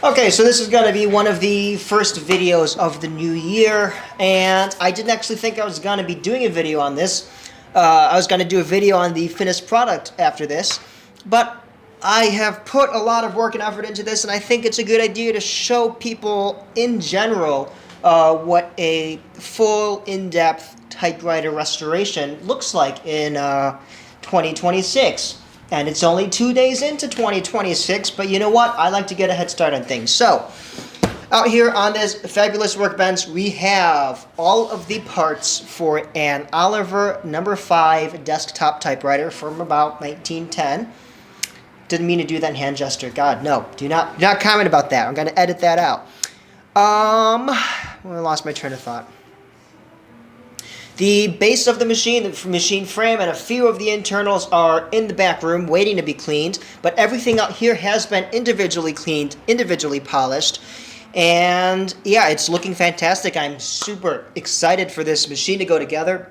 Okay, so this is going to be one of the first videos of the new year, and I didn't actually think I was going to be doing a video on this. I was going to do a video on the finished product after this, but I have put a lot of work and effort into this, and I think it's a good idea to show people in general what a full, in-depth typewriter restoration looks like in 2026. And it's only 2 days into 2026, but you know what? I like to get a head start on things. So, out here on this fabulous workbench, we have all of the parts for an Oliver No. 5 desktop typewriter from about 1910. Didn't mean to do that hand gesture. God, no. Do not comment about that. I'm going to edit that out. I lost my train of thought. The base of the machine frame, and a few of the internals are in the back room waiting to be cleaned, but everything out here has been individually cleaned, individually polished, and yeah, it's looking fantastic. I'm super excited for this machine to go together,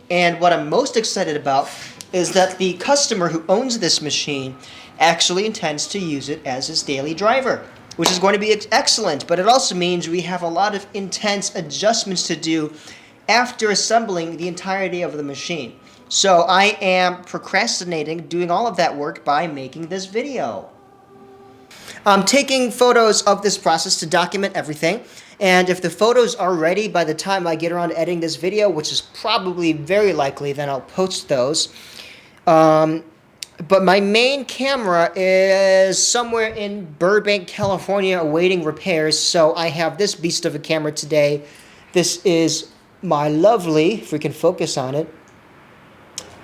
and what I'm most excited about is that the customer who owns this machine actually intends to use it as his daily driver, which is going to be excellent, but it also means we have a lot of intense adjustments to do after assembling the entirety of the machine. So I am procrastinating doing all of that work by making this video. I'm taking photos of this process to document everything, and if the photos are ready by the time I get around to editing this video, which is probably very likely, then I'll post those. But my main camera is somewhere in Burbank, California, awaiting repairs, so I have this beast of a camera today. This is my lovely, if we can focus on it,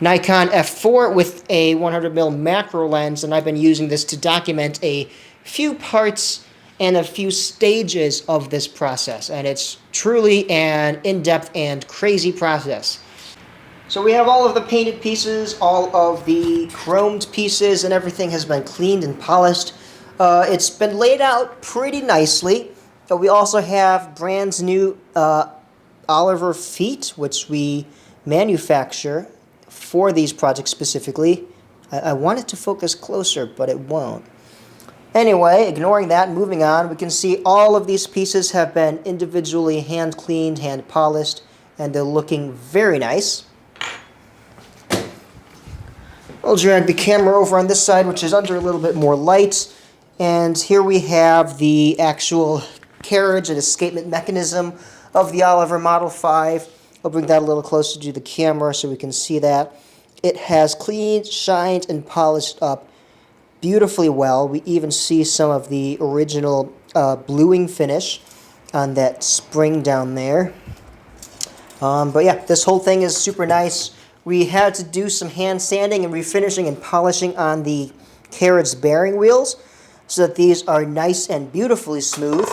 Nikon F4 with a 100mm macro lens, and I've been using this to document a few parts and a few stages of this process, and it's truly an in-depth and crazy process. So we have all of the painted pieces, all of the chromed pieces, and everything has been cleaned and polished. It's been laid out pretty nicely, but we also have brand new Oliver feet, which we manufacture for these projects specifically. I want it to focus closer, but it won't. Anyway, ignoring that, moving on, we can see all of these pieces have been individually hand cleaned, hand polished, and they're looking very nice. I'll drag the camera over on this side, which is under a little bit more light, and here we have the actual carriage and escapement mechanism of the Oliver Model 5. I'll bring that a little closer to the camera so we can see that. It has cleaned, shined, and polished up beautifully well. We even see some of the original bluing finish on that spring down there. But yeah, this whole thing is super nice. We had to do some hand sanding and refinishing and polishing on the carriage bearing wheels so that these are nice and beautifully smooth.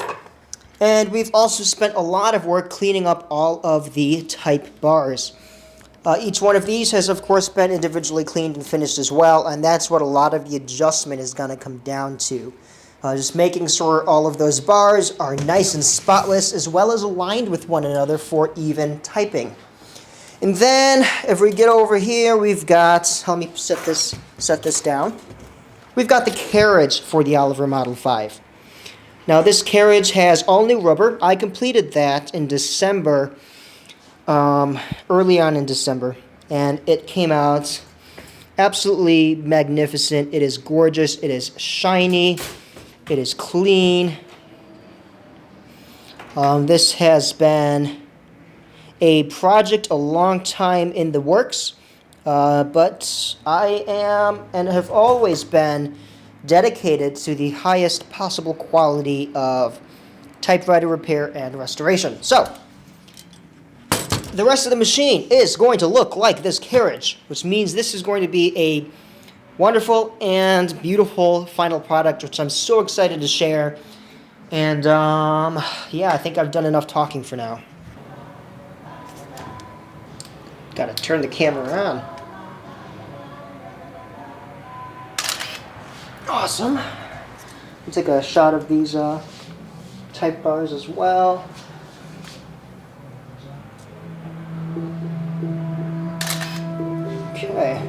And we've also spent a lot of work cleaning up all of the type bars. Each one of these has, of course, been individually cleaned and finished as well, and that's what a lot of the adjustment is going to come down to. Just making sure all of those bars are nice and spotless, as well as aligned with one another for even typing. And then, if we get over here, we've got, let me set this down. We've got the carriage for the Oliver Model 5. Now, this carriage has all new rubber. I completed that in December, early on in December, and it came out absolutely magnificent. It is gorgeous. It is shiny. It is clean. This has been a project a long time in the works, but I am and have always been dedicated to the highest possible quality of typewriter repair and restoration. So, the rest of the machine is going to look like this carriage, which means this is going to be a wonderful and beautiful final product, which I'm so excited to share. And, yeah, I think I've done enough talking for now. Gotta turn the camera on. Awesome. We'll take a shot of these type bars as well. Okay.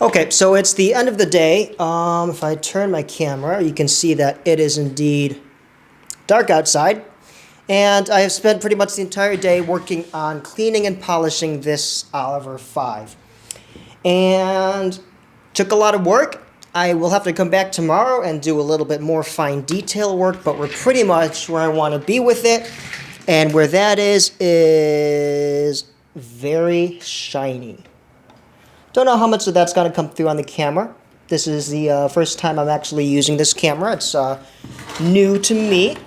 Okay, so it's the end of the day. If I turn my camera, you can see that it is indeed dark outside. And I have spent pretty much the entire day working on cleaning and polishing this Oliver 5. And took a lot of work. I will have to come back tomorrow and do a little bit more fine detail work, but we're pretty much where I want to be with it. And where that is very shiny. Don't know how much of that's going to come through on the camera. This is the first time I'm actually using this camera. It's new to me.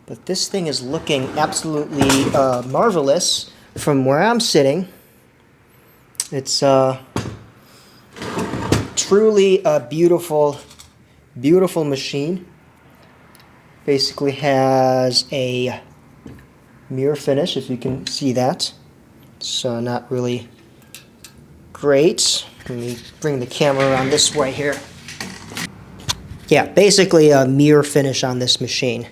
But this thing is looking absolutely marvelous from where I'm sitting. It's truly a beautiful, beautiful machine. Basically has a mirror finish, if you can see that. It's not really great. Let me bring the camera around this way here. Yeah, basically a mirror finish on this machine.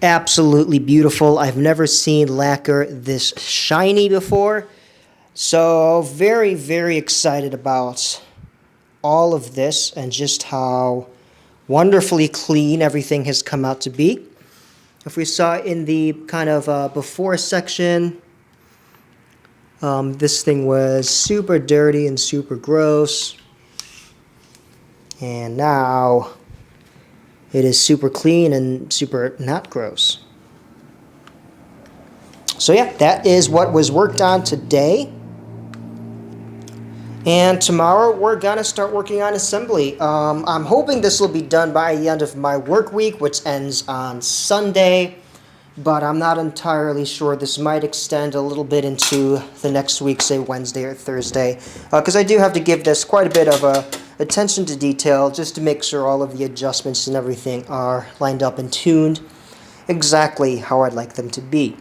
Absolutely beautiful. I've never seen lacquer this shiny before. So very, very excited about all of this and just how wonderfully clean everything has come out to be. If we saw in the kind of before section, this thing was super dirty and super gross. And now it is super clean and super not gross. So yeah, that is what was worked on today. And tomorrow we're going to start working on assembly. I'm hoping this will be done by the end of my work week, which ends on Sunday. But I'm not entirely sure. This might extend a little bit into the next week, say Wednesday or Thursday. Because I do have to give this quite a bit of attention to detail just to make sure all of the adjustments and everything are lined up and tuned exactly how I'd like them to be.